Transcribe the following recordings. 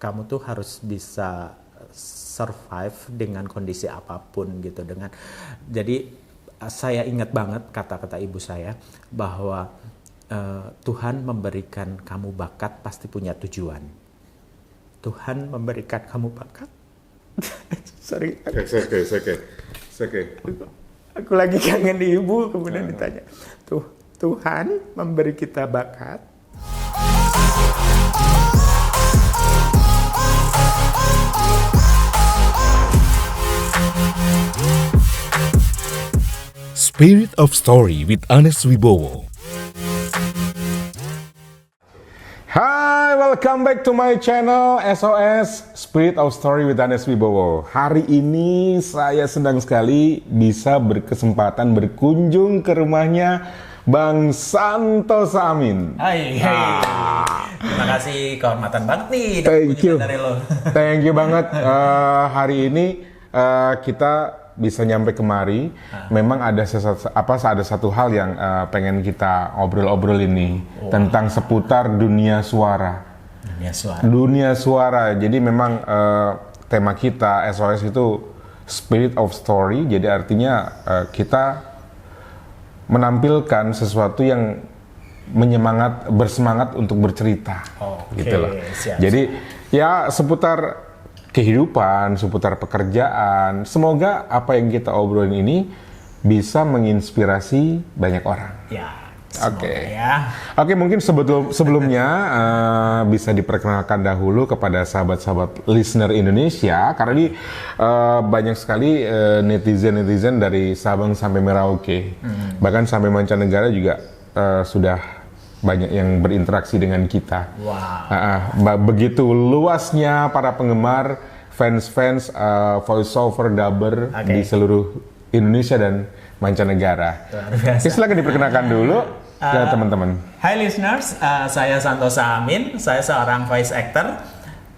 kamu tuh harus bisa survive dengan kondisi apapun gitu. Jadi saya ingat banget kata-kata ibu saya bahwa Tuhan memberikan kamu bakat pasti punya tujuan. Tuhan memberikan kamu bakat. Sorry. Okay. Aku lagi kangen ibu, kemudian ditanya, Tuhan memberi kita bakat. Spirit of Story with Anes Wibowo. Hai, welcome back to my channel SOS Spirit of Story with Anes Wibowo. Hari ini saya senang sekali bisa berkesempatan berkunjung ke rumahnya Bang Santos Amin. Hai. Terima kasih, kehormatan banget nih. Thank you. Dari lo. Thank you banget. Hari ini kita bisa nyampe kemari. Memang ada satu hal yang pengen kita obrol-obrol ini tentang seputar dunia suara. Dunia suara. Jadi memang tema kita SOS itu Spirit of Story. Jadi artinya kita menampilkan sesuatu yang bersemangat untuk bercerita. Gitu loh. Jadi ya seputar kehidupan, seputar pekerjaan. Semoga apa yang kita obrolin ini bisa menginspirasi banyak orang. Ya. Oke. Ya. Oke, mungkin sebelumnya bisa diperkenalkan dahulu kepada sahabat-sahabat listener Indonesia, karena ini banyak sekali netizen dari Sabang sampai Merauke, bahkan sampai mancanegara juga sudah banyak yang berinteraksi dengan kita. Wow. Begitu luasnya para penggemar, fans voiceover dubber di seluruh Indonesia dan mancanegara. Silakan diperkenalkan dulu ke teman-teman. Hai listeners, saya Santos Amin. Saya seorang voice actor,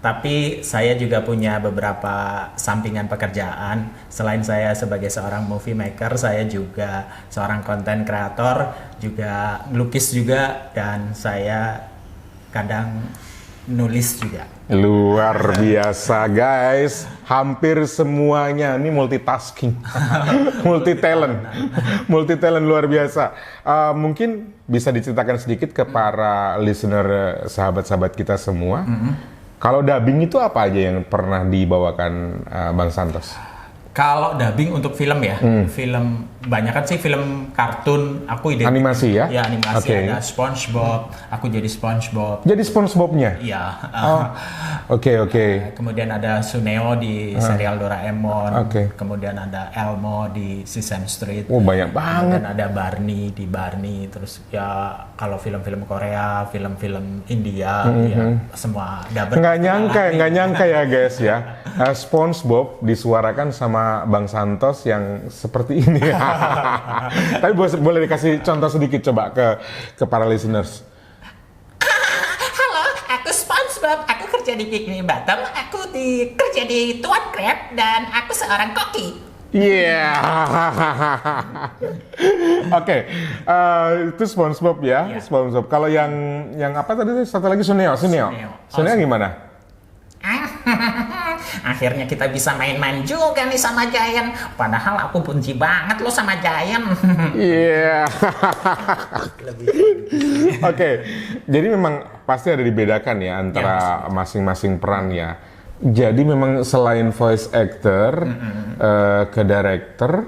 tapi saya juga punya beberapa sampingan pekerjaan. Selain saya sebagai seorang movie maker, saya juga seorang content creator, juga ngelukis juga, dan saya kadang nulis juga. Luar biasa guys, hampir semuanya ini multitasking, multi talent luar biasa. Mungkin bisa diceritakan sedikit ke para listener, sahabat-sahabat kita semua. Kalau dubbing itu apa aja yang pernah dibawakan Bang Santos? Kalau dubbing untuk film ya, film banyak kan sih film kartun. Aku animasi ya? Ya animasi. Ada SpongeBob, aku jadi SpongeBob. Jadi SpongeBob-nya? Iya. Oke. Kemudian ada Suneo di serial Doraemon. Kemudian ada Elmo di Sesame Street. Banyak banget. Dan ada Barney di Barney. Terus ya kalau film-film Korea, film-film India, ya semua dubber. Nggak nyangka ya guys ya. SpongeBob disuarakan sama Bang Santos yang seperti ini. Tapi boleh dikasih contoh sedikit coba ke para listeners. Halo, aku SpongeBob. Aku kerja di Bikini Bottom. Aku kerja di Tuan Crab dan aku seorang koki. Iya. Oke. Itu SpongeBob ya. Yeah. SpongeBob. Kalau yang apa tadi? Satu lagi Suneo gimana? Akhirnya kita bisa main-main juga nih sama Giant. Padahal aku benci banget lo sama Giant. Iya. Oke. Jadi memang pasti ada dibedakan ya antara masing-masing peran ya. Jadi memang selain voice actor, ke director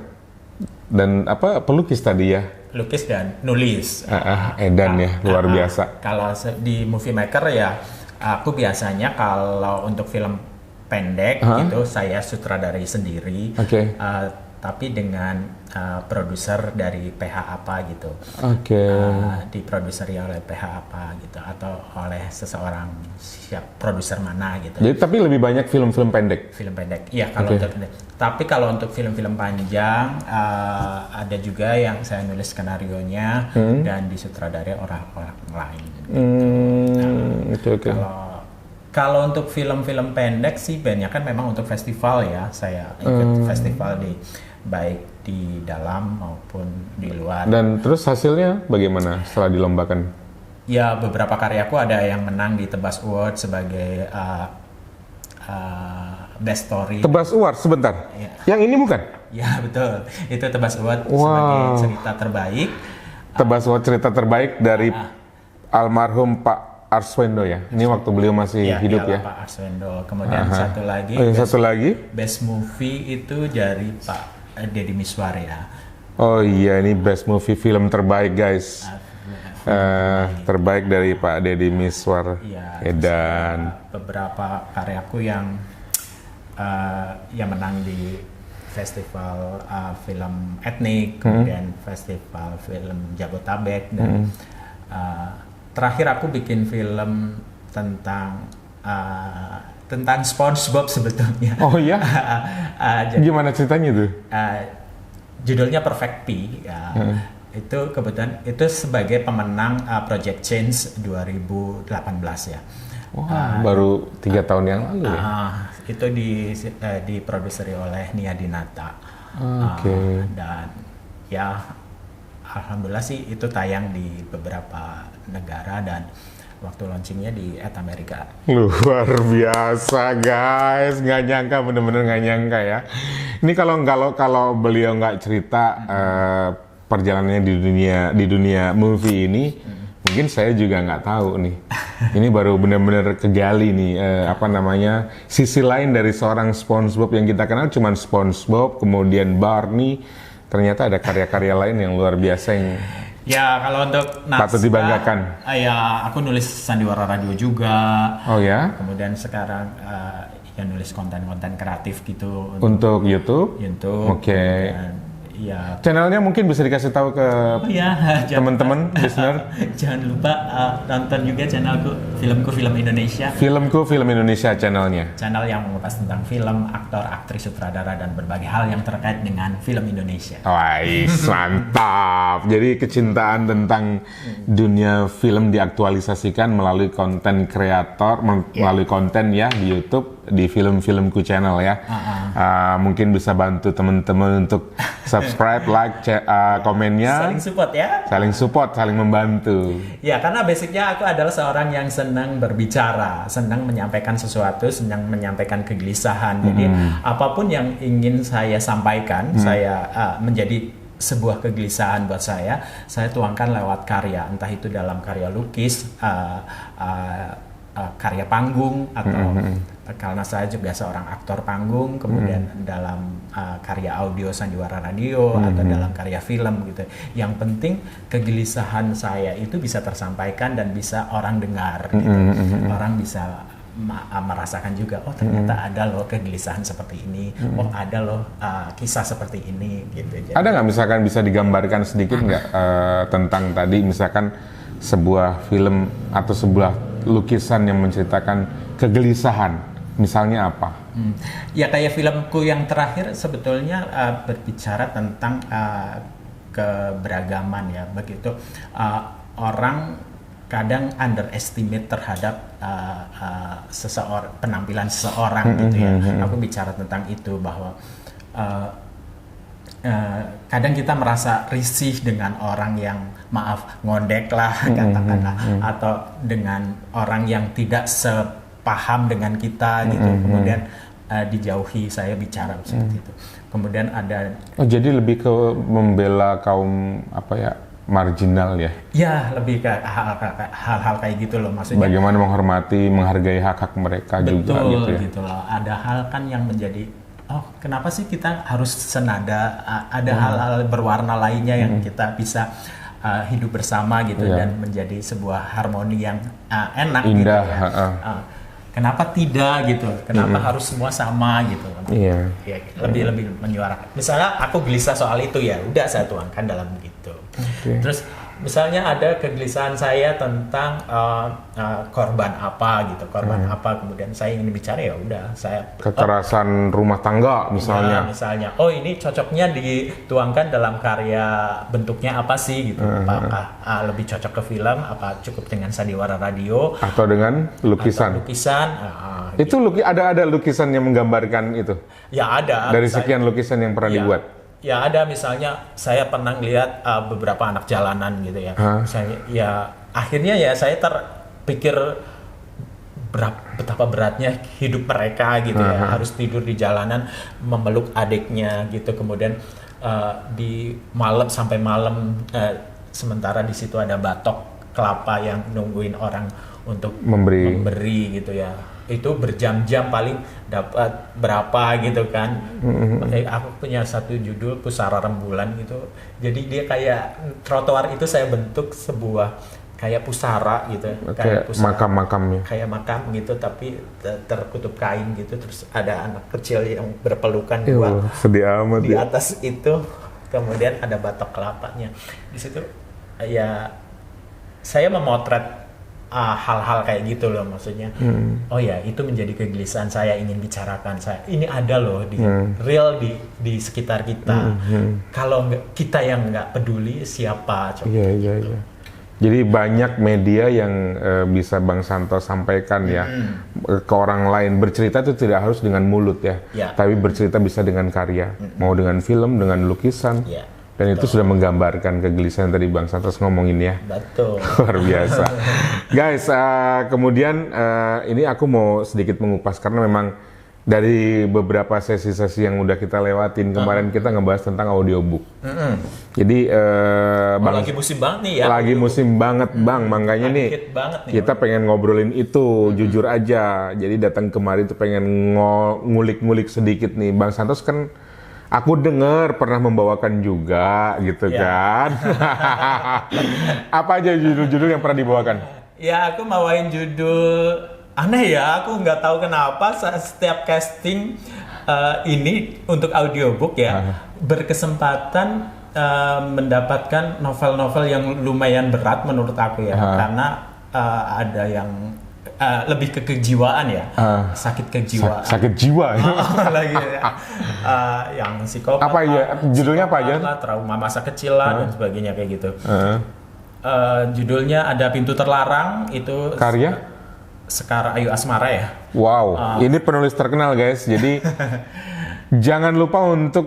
dan pelukis tadi ya. Pelukis dan nulis. Edan ya, luar biasa. Kalau di movie maker ya, aku biasanya kalau untuk film pendek gitu saya sutradarai sendiri, tapi dengan produser dari PH apa gitu, diproduseri oleh PH apa gitu, atau oleh seseorang produser mana gitu. Jadi tapi lebih banyak film-film pendek. Film pendek, iya kalau untuk pendek. Tapi kalau untuk film-film panjang ada juga yang saya nulis skenarionya dan disutradarai orang-orang lain. Kalau untuk film-film pendek sih banyak kan memang untuk festival ya, saya ikut festival baik di dalam maupun di luar. Dan terus hasilnya bagaimana setelah dilombakan? Ya beberapa karyaku ada yang menang di Tebas Award sebagai Best Story. Tebas Award sebentar. Iya. Yang ini bukan? Ya betul, itu Tebas Award Wow. sebagai cerita terbaik. Tebas Award cerita terbaik dari almarhum Pak Arswendo ya. Ini waktu beliau masih hidup iyalah, ya. Pak Arswendo. Kemudian satu lagi, Oh, yang satu lagi? Best Movie itu dari Pak Deddy Miswar ya. Oh iya, ini best movie film terbaik guys. Terbaik dari Pak Deddy Miswar. Iya. Edan. Beberapa karyaku yang menang di festival film etnik, kemudian festival film Jabotabek, dan terakhir aku bikin film tentang SpongeBob sebetulnya. Oh iya? Jadi, Gimana ceritanya tuh? judulnya Perfect P. Itu kebetulan itu sebagai pemenang Project Change 2018 ya. Wah, baru 3 tahun yang lalu ya? Itu diproduseri oleh Nia Dinata. Oke. Dan ya alhamdulillah sih itu tayang di beberapa negara dan waktu launchingnya di Amerika. Luar biasa guys, nggak nyangka, bener-bener nggak nyangka ya. Ini kalau beliau nggak cerita perjalanannya di dunia movie ini, mungkin saya juga nggak tahu nih. Ini baru benar-benar kegali nih sisi lain dari seorang SpongeBob. Yang kita kenal cuma SpongeBob, kemudian Barney. Ternyata ada karya-karya lain yang luar biasa yang Ya kalau untuk patut dibanggakan. Ya aku nulis sandiwara radio juga. Oh ya? Kemudian sekarang ya nulis konten-konten kreatif gitu Untuk YouTube? YouTube. Oke. Ya. Channelnya mungkin bisa dikasih tahu ke teman-teman, listener. Jangan lupa nonton juga channelku, Film Indonesia. Filmku Film Indonesia channelnya. Channel yang mengupas tentang film, aktor, aktris, sutradara, dan berbagai hal yang terkait dengan film Indonesia. Wais, mantap. Jadi kecintaan tentang dunia film diaktualisasikan melalui konten kreator, melalui konten ya di YouTube, di Film-Filmku channel ya. Mungkin bisa bantu teman-teman untuk subscribe, like, komennya. Saling support ya. Saling support, saling membantu. Ya, karena basicnya aku adalah seorang yang senang berbicara, senang menyampaikan sesuatu, senang menyampaikan kegelisahan. Jadi apapun yang ingin saya sampaikan, saya menjadi sebuah kegelisahan buat saya tuangkan lewat karya, entah itu dalam karya lukis, karya panggung, atau karena saya juga seorang aktor panggung, kemudian dalam karya audio sandiwara radio, atau dalam karya film gitu. Yang penting kegelisahan saya itu bisa tersampaikan dan bisa orang dengar gitu. Orang bisa merasakan juga, oh ternyata ada loh kegelisahan seperti ini, oh ada loh kisah seperti ini gitu. Jadi, ada nggak misalkan bisa digambarkan sedikit nggak tentang tadi misalkan sebuah film atau sebuah lukisan yang menceritakan kegelisahan, misalnya apa? Ya kayak filmku yang terakhir sebetulnya berbicara tentang keberagaman ya, begitu orang kadang underestimate terhadap penampilan seseorang gitu ya. Aku bicara tentang itu bahwa kadang kita merasa risih dengan orang yang ngondek lah katakanlah, atau dengan orang yang tidak sepaham dengan kita gitu. Kemudian dijauhi, saya bicara seperti itu. Kemudian ada jadi lebih ke membela kaum marginal ya? Ya, lebih ke hal-hal kayak gitu loh, maksudnya. Bagaimana menghormati, menghargai hak-hak mereka juga gitu ya? Gitu loh. Ada hal kan yang menjadi, oh kenapa sih kita harus senada? Ada hal-hal berwarna lainnya yang kita bisa hidup bersama gitu, dan menjadi sebuah harmoni yang enak, indah, gitu ya. Kenapa tidak gitu? Kenapa harus semua sama gitu? Iya. Ya, lebih menyuarakan. Misalnya aku gelisah soal itu, ya udah saya tuangkan dalam gitu. Terus misalnya ada kegelisahan saya tentang korban apa gitu, apa, kemudian saya ingin bicara, ya udah saya kekerasan rumah tangga misalnya. Ya, misalnya, oh ini cocoknya dituangkan dalam karya, bentuknya apa sih gitu? Apa lebih cocok ke film? Apa cukup dengan sandiwara radio? Atau dengan lukisan? Itu ada lukisan yang menggambarkan itu? Ya ada. Dari sekian lukisan yang pernah dibuat? Ya ada, misalnya saya pernah lihat beberapa anak jalanan gitu ya. Misalnya, ya akhirnya ya saya terpikir betapa beratnya hidup mereka gitu ya, harus tidur di jalanan memeluk adiknya gitu, kemudian di malam sampai malam, sementara di situ ada batok kelapa yang nungguin orang untuk memberi gitu ya. Itu berjam-jam paling dapat berapa gitu kan. Makanya aku punya satu judul Pusara Rembulan gitu. Jadi dia kayak trotoar itu saya bentuk sebuah kayak pusara gitu, kayak makam-makamnya. Kayak makam gitu tapi tertutup kain gitu, terus ada anak kecil yang berpelukan dua sedih amat di ya. atas itu, kemudian ada batok kelapanya. Di situ ya saya memotret hal-hal kayak gitu loh, maksudnya oh ya itu menjadi kegelisahan saya ingin bicarakan. Saya ini ada loh di real di sekitar kita. Kalau kita yang nggak peduli, siapa coba? Iya. Jadi banyak media yang bisa Bang Santo sampaikan ya ke orang lain. Bercerita itu tidak harus dengan mulut ya, tapi bercerita bisa dengan karya, mau dengan film, dengan lukisan. Dan itu sudah menggambarkan kegelisahan tadi Bang Santos ngomongin ya. Betul. Luar biasa. Guys, kemudian ini aku mau sedikit mengupas karena memang dari beberapa sesi-sesi yang udah kita lewatin kemarin kita ngebahas tentang audiobook. Jadi Bang, lagi musim banget nih ya. Lagi musim banget Bang, makanya nih kita pengen ngobrolin itu jujur aja. Jadi datang kemari tuh pengen ngulik-ngulik sedikit nih. Bang Santos kan aku dengar pernah membawakan juga gitu kan. Apa aja judul-judul yang pernah dibawakan? Ya aku bawain judul aneh ya, aku nggak tahu kenapa setiap casting ini untuk audiobook ya berkesempatan mendapatkan novel-novel yang lumayan berat menurut aku ya, karena ada yang lebih ke kejiwaan ya, sakit kejiwaan. Sakit jiwa ya. Lagi yang psikopat. Apa ya? Judulnya apa aja? Trauma masa kecil lah dan sebagainya kayak gitu. Judulnya ada Pintu Terlarang, itu karya Sekar Ayu Asmara ya. Wow, ini penulis terkenal guys. Jadi jangan lupa untuk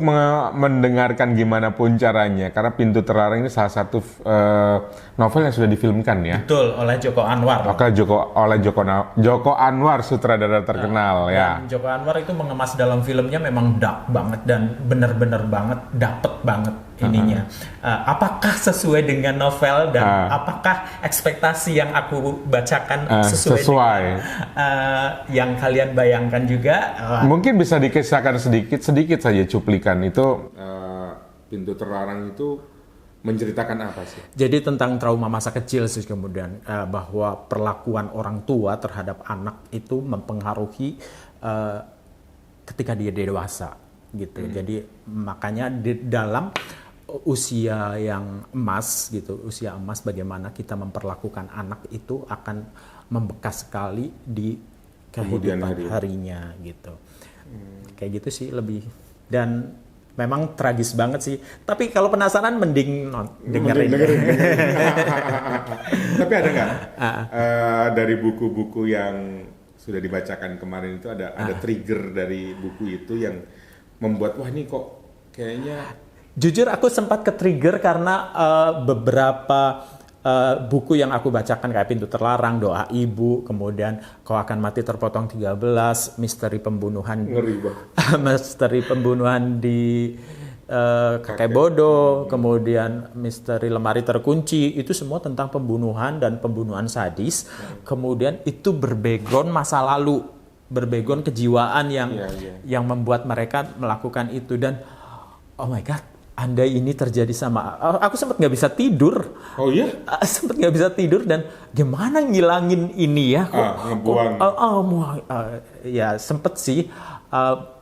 mendengarkan gimana pun caranya, karena Pintu Terlarang ini salah satu novel yang sudah difilmkan ya. Betul, oleh Joko Anwar. Oleh Joko Anwar, sutradara terkenal ya. Joko Anwar itu mengemas dalam filmnya memang dark banget dan benar-benar banget, dapet banget ininya. Apakah sesuai dengan novel dan apakah ekspektasi yang aku bacakan sesuai dengan yang kalian bayangkan juga? Mungkin bisa dikisahkan sedikit saja cuplikan itu. Pintu Terlarang itu menceritakan apa sih? Jadi tentang trauma masa kecil sih, kemudian bahwa perlakuan orang tua terhadap anak itu mempengaruhi ketika dia dewasa gitu. Jadi makanya di dalam usia yang emas gitu, usia emas bagaimana kita memperlakukan anak itu akan membekas sekali di kehidupan harinya gitu. Kayak gitu sih lebih, dan memang tragis banget sih. Tapi kalau penasaran mending dengerin. Tapi ada nggak dari buku-buku yang sudah dibacakan kemarin itu ada trigger dari buku itu yang membuat wah ini kok kayaknya. Jujur aku sempat ke-trigger karena beberapa buku yang aku bacakan kayak Pintu Terlarang, Doa Ibu, kemudian Kau Akan Mati Terpotong 13, Misteri Pembunuhan. Ngeri banget. Misteri Pembunuhan di Kakek Bodoh, kemudian Misteri Lemari Terkunci, itu semua tentang pembunuhan dan pembunuhan sadis. Kemudian itu berbackground masa lalu, berbackground kejiwaan yang membuat mereka melakukan itu, dan oh my god, andai ini terjadi sama aku, sempat nggak bisa tidur. Oh iya? Sempat nggak bisa tidur, dan gimana ngilangin ini ya? Ngebuang. Ya sempet sih.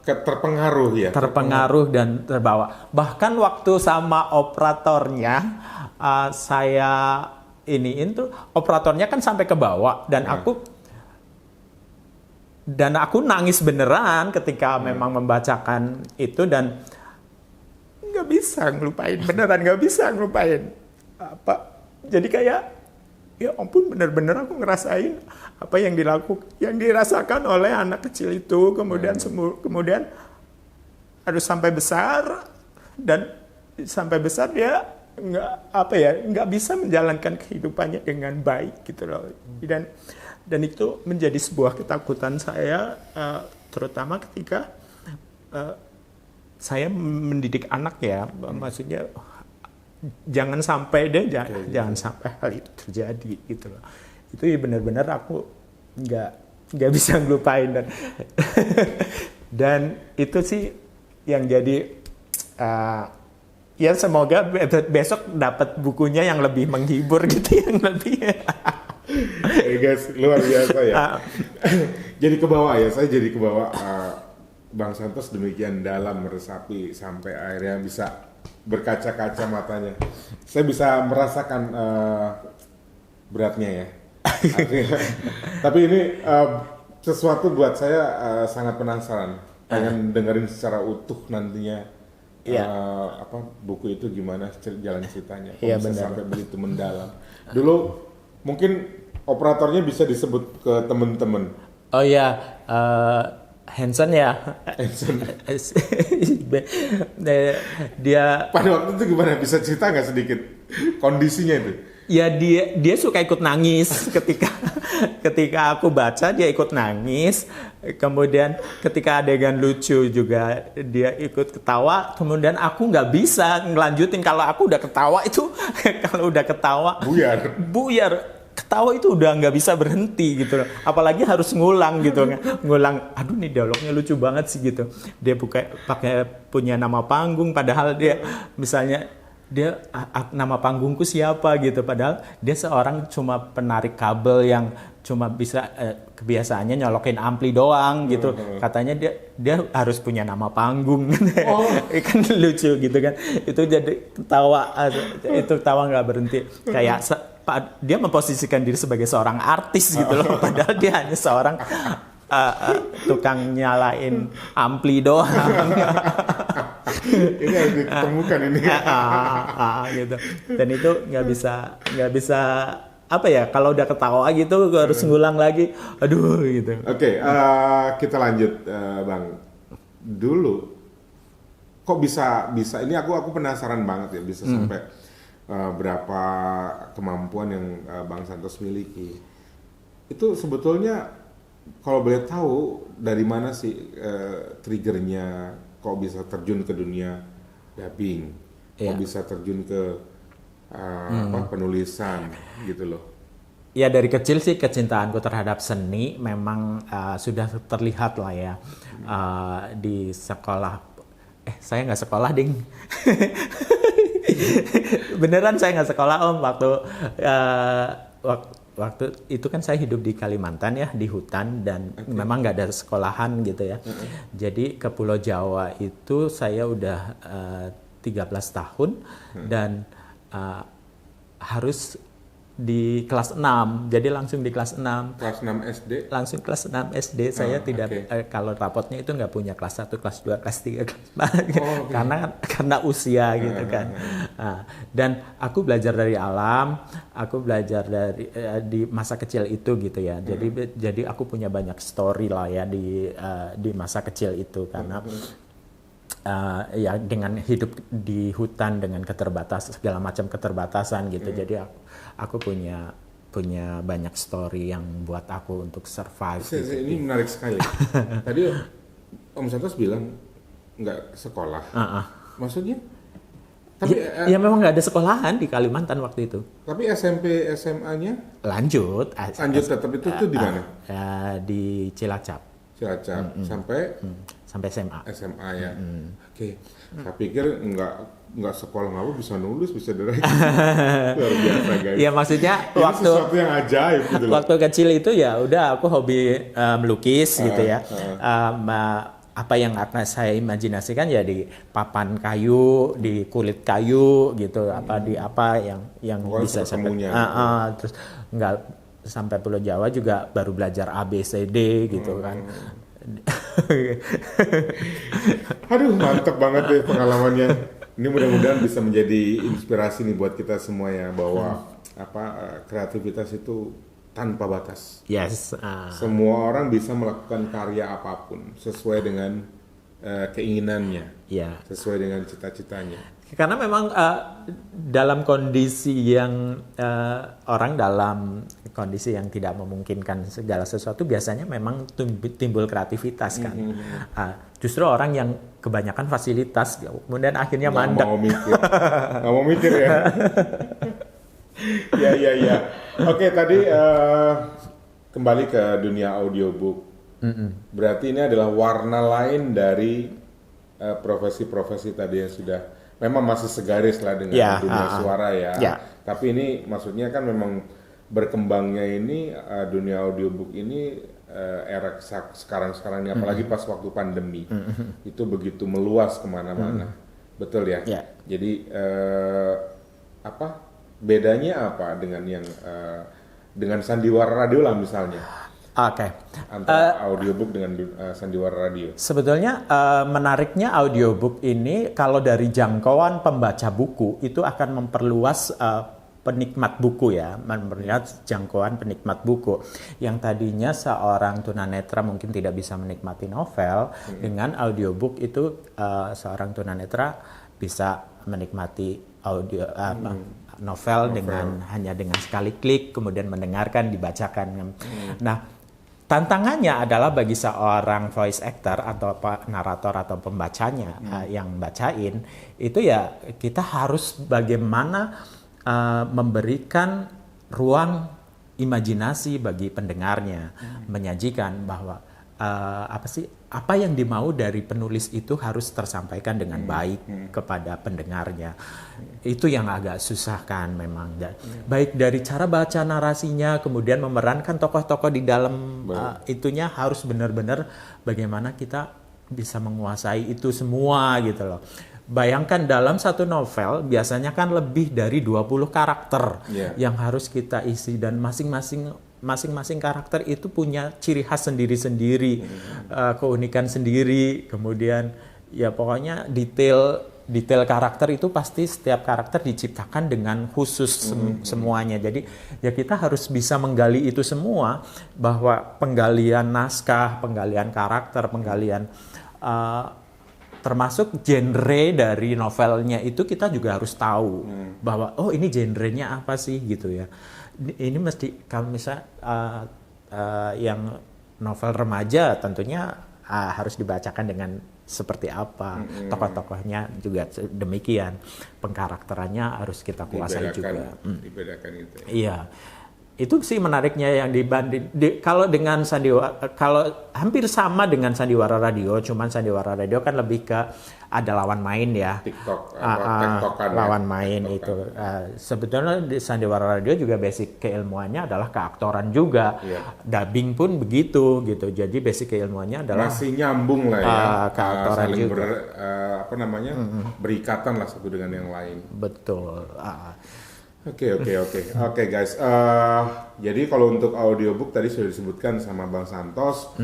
Terpengaruh ya? Terpengaruh dan terbawa. Bahkan waktu sama operatornya, saya iniin tuh, operatornya kan sampai ke bawah, dan aku nangis beneran ketika memang membacakan itu, dan nggak bisa ngelupain, beneran nggak bisa ngelupain apa. Jadi kayak ya ampun, bener-bener aku ngerasain apa yang dirasakan oleh anak kecil itu, kemudian kemudian harus sampai besar, dan sampai besar dia nggak bisa menjalankan kehidupannya dengan baik gitu loh. Dan Dan itu menjadi sebuah ketakutan saya, terutama ketika saya mendidik anak ya, maksudnya jangan sampai jangan sampai hal itu terjadi gitu loh. Itu ya benar-benar aku nggak bisa ngelupain dan itu sih yang jadi ya semoga besok dapat bukunya yang lebih menghibur gitu, yang lebih Guys, luar biasa ya. Jadi ke bawah ya, saya jadi ke bawah. Bang Santos demikian dalam meresapi sampai akhirnya bisa berkaca-kaca matanya. Saya bisa merasakan beratnya ya. Tapi ini sesuatu buat saya sangat penasaran. Pengen dengerin secara utuh nantinya. Buku itu gimana jalan ceritanya. Iya, bisa benar. sampai begitu mendalam. Dulu mungkin operatornya bisa disebut ke teman-teman. Oh ya, Hanson ya. Hanson. Dia Pada waktu itu gimana? Bisa cerita nggak sedikit kondisinya itu? ya dia suka ikut nangis ketika aku baca, dia ikut nangis. Kemudian ketika adegan lucu juga dia ikut ketawa. Kemudian aku nggak bisa ngelanjutin kalau aku udah ketawa itu kalau udah ketawa buyar. Ketawa itu udah nggak bisa berhenti gitu loh. Apalagi harus ngulang gitu kan. Ngulang, aduh nih dialognya lucu banget sih gitu. Dia pakai punya nama panggung padahal dia misalnya dia nama panggungku siapa gitu, padahal dia seorang cuma penarik kabel yang cuma bisa kebiasaannya nyolokin ampli doang gitu. Katanya dia harus punya nama panggung. Kan lucu gitu kan. Itu jadi tawa nggak berhenti. Kayak dia memposisikan diri sebagai seorang artis gitu loh, padahal dia hanya seorang tukang nyalain ampli doang. Ini harus ditemukan ini. Gitu. Dan itu nggak bisa apa ya, kalau udah ketawa gitu harus ngulang lagi, aduh gitu. Oke, kita lanjut Bang. Dulu kok bisa ini aku penasaran banget ya, bisa sampai berapa kemampuan yang Bang Santos miliki. Itu sebetulnya kalau boleh tahu dari mana sih triggernya kok bisa terjun ke dunia dubbing, kok bisa terjun ke penulisan gitu loh. Ya dari kecil sih kecintaanku terhadap seni memang sudah terlihat lah ya. Di sekolah, saya nggak sekolah ding. Beneran saya nggak sekolah Om, waktu itu kan saya hidup di Kalimantan ya, di hutan, dan memang nggak ada sekolahan gitu ya. Jadi ke Pulau Jawa itu saya udah 13 tahun dan harus di kelas 6, jadi langsung di kelas 6. Kelas 6 SD? Langsung kelas 6 SD, saya tidak, kalau rapotnya itu nggak punya kelas 1, kelas 2, kelas 3, kelas 4, karena usia gitu kan. Dan aku belajar dari alam, aku belajar dari di masa kecil itu gitu ya. Jadi aku punya banyak story lah ya di masa kecil itu, karena ya dengan hidup di hutan dengan segala macam keterbatasan gitu. Jadi aku punya banyak story yang buat aku untuk survive. Ini menarik sekali. Tadi Om Santos bilang nggak sekolah. Maksudnya? Tapi ya memang nggak ada sekolahan di Kalimantan waktu itu. Tapi SMP SMA-nya? Lanjut Tetap itu di mana? Di Cilacap. Sampai SMA. SMA ya. Oke. Saya pikir nggak sekolah ngapa bisa nulis, bisa direct. Luar biasa guys. Ya maksudnya ini sesuatu yang ajaib gitu loh. Waktu kecil itu ya udah aku hobi melukis gitu ya. Apa yang akan saya imajinasikan ya di papan kayu, di kulit kayu gitu, yang bisa sampai terus nggak sampai Pulau Jawa juga baru belajar ABCD gitu kan. Aduh, mantap banget deh pengalamannya. Ini mudah-mudahan bisa menjadi inspirasi nih buat kita semua ya, bahwa kreativitas itu tanpa batas. Yes. Semua orang bisa melakukan karya apapun sesuai dengan keinginannya, sesuai dengan cita-citanya. Karena memang dalam kondisi yang orang dalam kondisi yang tidak memungkinkan segala sesuatu biasanya memang timbul kreativitas kan. Justru orang yang kebanyakan fasilitas kemudian akhirnya mandek. Nggak mau mikir ya. Ya. Oke, tadi kembali ke dunia audiobook. Berarti ini adalah warna lain dari profesi-profesi tadi yang sudah memang masih segaris lah dengan dunia suara ya. Tapi ini maksudnya kan memang berkembangnya ini dunia audiobook ini era sekarang ini apalagi pas waktu pandemi itu begitu meluas kemana-mana. Betul ya? Jadi apa bedanya apa dengan yang dengan sandiwara radio lah misalnya? Antara audiobook dengan sandiwara radio. Sebetulnya menariknya audiobook ini kalau dari jangkauan pembaca buku itu akan memperluas penikmat buku ya, memperlihat jangkauan penikmat buku. Yang tadinya seorang tunanetra mungkin tidak bisa menikmati novel, dengan audiobook itu seorang tunanetra bisa menikmati novel dengan hanya dengan sekali klik, kemudian mendengarkan, dibacakan. Nah, tantangannya adalah bagi seorang voice actor atau narator atau pembacanya yang bacain, itu ya kita harus bagaimana memberikan ruang imajinasi bagi pendengarnya, menyajikan bahwa apa yang dimau dari penulis itu harus tersampaikan dengan baik kepada pendengarnya. Itu yang agak susah kan memang. Baik dari cara baca narasinya, kemudian memerankan tokoh-tokoh di dalam itunya harus benar-benar bagaimana kita bisa menguasai itu semua gitu loh. Bayangkan dalam satu novel biasanya kan lebih dari 20 karakter yang harus kita isi dan masing-masing karakter itu punya ciri khas sendiri-sendiri, keunikan sendiri, kemudian ya pokoknya detail karakter itu pasti setiap karakter diciptakan dengan khusus semuanya. Jadi ya kita harus bisa menggali itu semua, bahwa penggalian naskah, penggalian karakter, penggalian termasuk genre dari novelnya itu kita juga harus tahu bahwa oh ini genrenya apa sih gitu ya. Ini mesti kalau misalnya yang novel remaja tentunya harus dibacakan dengan seperti apa, tokoh-tokohnya juga demikian, pengkarakterannya harus kita kuasai juga. Dibedakan itu. Iya. Itu sih menariknya yang dibanding kalau dengan kalau hampir sama dengan sandiwara radio, cuman sandiwara radio kan lebih ke ada lawan main ya. TikTok, lawan main itu. Sebetulnya di sandiwara radio juga basic keilmuannya adalah keaktoran juga. Dubbing pun begitu gitu. Jadi basic keilmuannya adalah masih nyambung lah ya. Keaktoran saling juga. Berikatan lah satu dengan yang lain. Betul. Oke guys. Jadi kalau untuk audiobook tadi sudah disebutkan sama Bang Santos,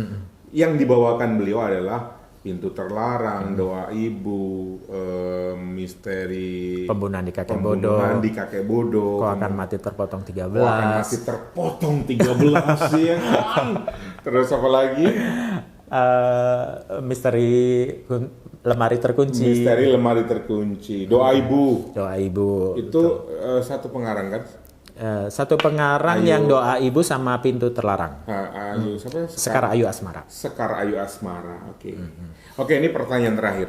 yang dibawakan beliau adalah Pintu Terlarang, Doa Ibu, Misteri Pembunuhan di Kakek Bodo, Kau Akan Mati Terpotong 13. Kau Akan Mati Terpotong 13 ya kan. Terus apa lagi? Misteri Lemari Terkunci. Doa Ibu. Itu satu pengarang kan? Satu pengarang yang Doa Ibu sama Pintu Terlarang. Sekar Ayu Asmara. Oke, ini pertanyaan terakhir.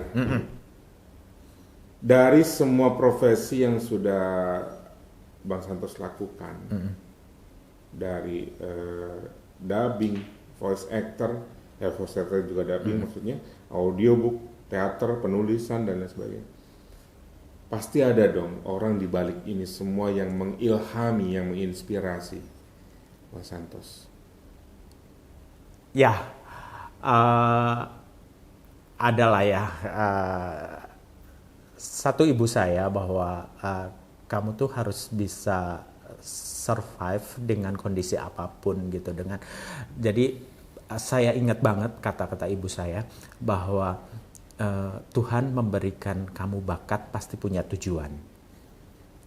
Dari semua profesi yang sudah Bang Santos lakukan, dari dubbing, voice actor juga dubbing maksudnya, audiobook, teater, penulisan dan lain sebagainya. Pasti ada dong orang di balik ini semua yang mengilhami, yang menginspirasi Mas Santos. Ya, adalah ya. Satu ibu saya bahwa kamu tuh harus bisa survive dengan kondisi apapun gitu. Jadi saya ingat banget kata-kata ibu saya bahwa Tuhan memberikan kamu bakat pasti punya tujuan.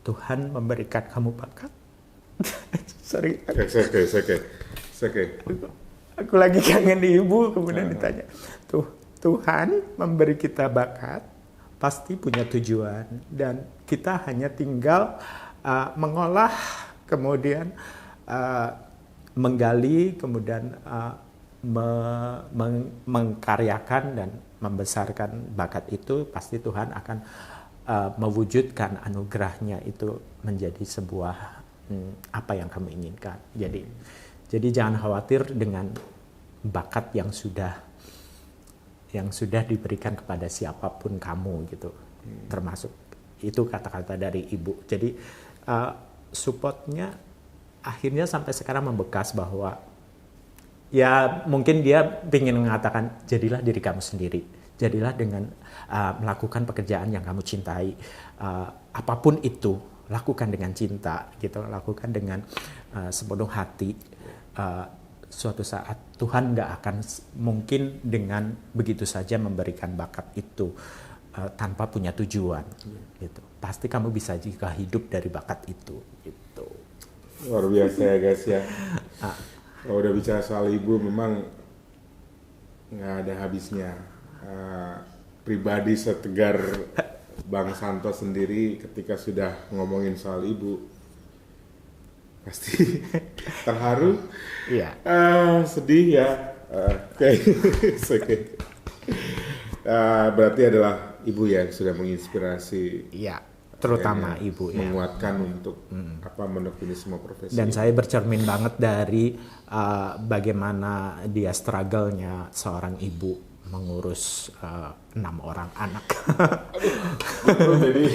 Tuhan memberikan kamu bakat. Sorry. Oke. Aku lagi kangen ibu, kemudian ditanya. Tuhan memberi kita bakat pasti punya tujuan, dan kita hanya tinggal mengolah, kemudian menggali, kemudian mengkaryakan dan membesarkan bakat itu. Pasti Tuhan akan mewujudkan anugerahnya itu menjadi sebuah apa yang kamu inginkan. Jadi jangan khawatir dengan bakat yang sudah diberikan kepada siapapun kamu gitu. Termasuk itu kata-kata dari ibu. Jadi supportnya akhirnya sampai sekarang membekas, bahwa ya mungkin dia ingin mengatakan, jadilah diri kamu sendiri, jadilah dengan melakukan pekerjaan yang kamu cintai, apapun itu lakukan dengan cinta gitu, lakukan dengan sepenuh hati. Suatu saat Tuhan nggak akan mungkin dengan begitu saja memberikan bakat itu tanpa punya tujuan gitu. Pasti kamu bisa juga hidup dari bakat itu gitu. Luar biasa ya guys ya. Kalau udah bicara soal ibu memang nggak ada habisnya. Pribadi setegar Bang Santo sendiri ketika sudah ngomongin soal ibu pasti terharu, Iya. sedih ya. Oke. Berarti adalah ibu yang sudah menginspirasi. Iya, terutama ibu ya. Menguatkan untuk menekuni semua profesi. Dan saya bercermin banget dari bagaimana dia struggle-nya seorang ibu mengurus 6 orang anak. Jadi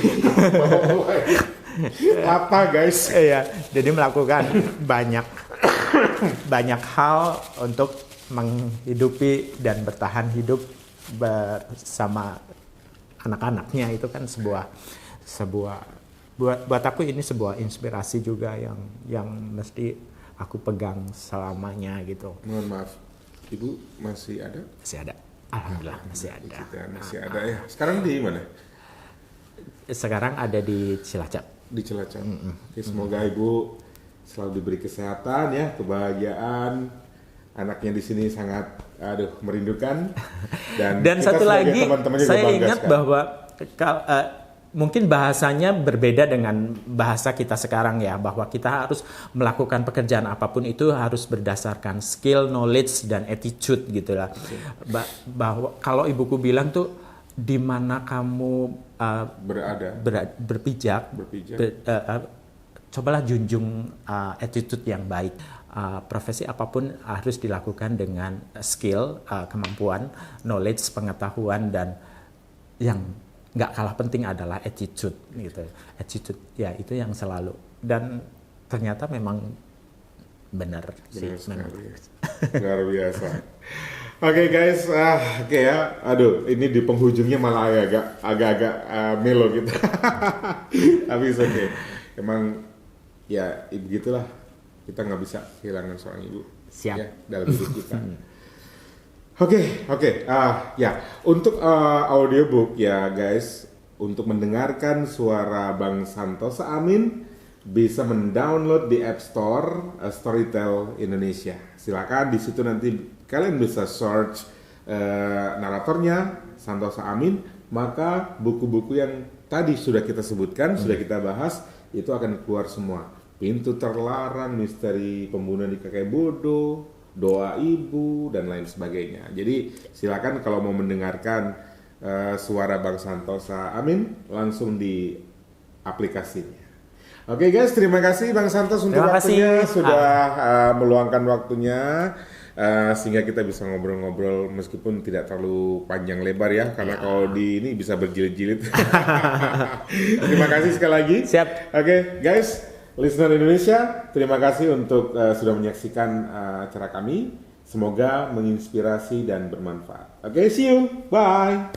apa guys? Iya, jadi melakukan banyak hal untuk menghidupi dan bertahan hidup bersama anak-anaknya. Itu kan sebuah buat aku ini sebuah inspirasi juga yang mesti aku pegang selamanya gitu. Mohon maaf, ibu masih ada? Masih ada, alhamdulillah masih ada. Masih ada ya. Sekarang di mana? Sekarang ada di Cilacap. Di Cilacap. Oke, semoga ibu selalu diberi kesehatan ya, kebahagiaan. Anaknya di sini sangat merindukan. Dan kita satu sebagai lagi, teman-teman juga saya bangga ingat sekali. bahwa mungkin bahasanya berbeda dengan bahasa kita sekarang ya, bahwa kita harus melakukan pekerjaan apapun itu harus berdasarkan skill, knowledge, dan attitude gitu lah. Bahwa kalau ibuku bilang tuh, di mana kamu berpijak. Cobalah junjung attitude yang baik. Profesi apapun harus dilakukan dengan skill, kemampuan, knowledge, pengetahuan, dan yang nggak kalah penting adalah attitude gitu. Attitude ya itu yang selalu, dan ternyata memang benar sih. Luar biasa. Oke guys, ya. Aduh, ini di penghujungnya malah agak-agak melo gitu. Tapi oke. Emang ya begitulah, kita nggak bisa kehilangan seorang ibu. Siap. Ya, dalam hidup kita. Oke. Ya, untuk audiobook ya guys, untuk mendengarkan suara Bang Santosa Amin bisa mendownload di App Store Storytel Indonesia. Silakan di situ nanti kalian bisa search naratornya Santosa Amin, maka buku-buku yang tadi sudah kita sebutkan, sudah kita bahas, itu akan keluar semua. Pintu Terlarang, Misteri Pembunuhan di Kakek Bodoh, Doa Ibu, dan lain sebagainya. Jadi silakan kalau mau mendengarkan suara Bang Santosa Amin langsung di aplikasinya. Oke guys, terima kasih Bang Santos untuk waktunya, sudah meluangkan waktunya sehingga kita bisa ngobrol-ngobrol meskipun tidak terlalu panjang lebar ya, karena kalau di ini bisa berjilid-jilid. Terima kasih sekali lagi. Siap. Oke guys, listener Indonesia, terima kasih untuk sudah menyaksikan acara kami. Semoga menginspirasi dan bermanfaat. Oke, see you. Bye.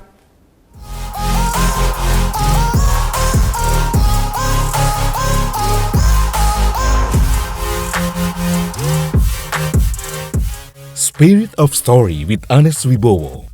Spirit of Story with Anes Wibowo.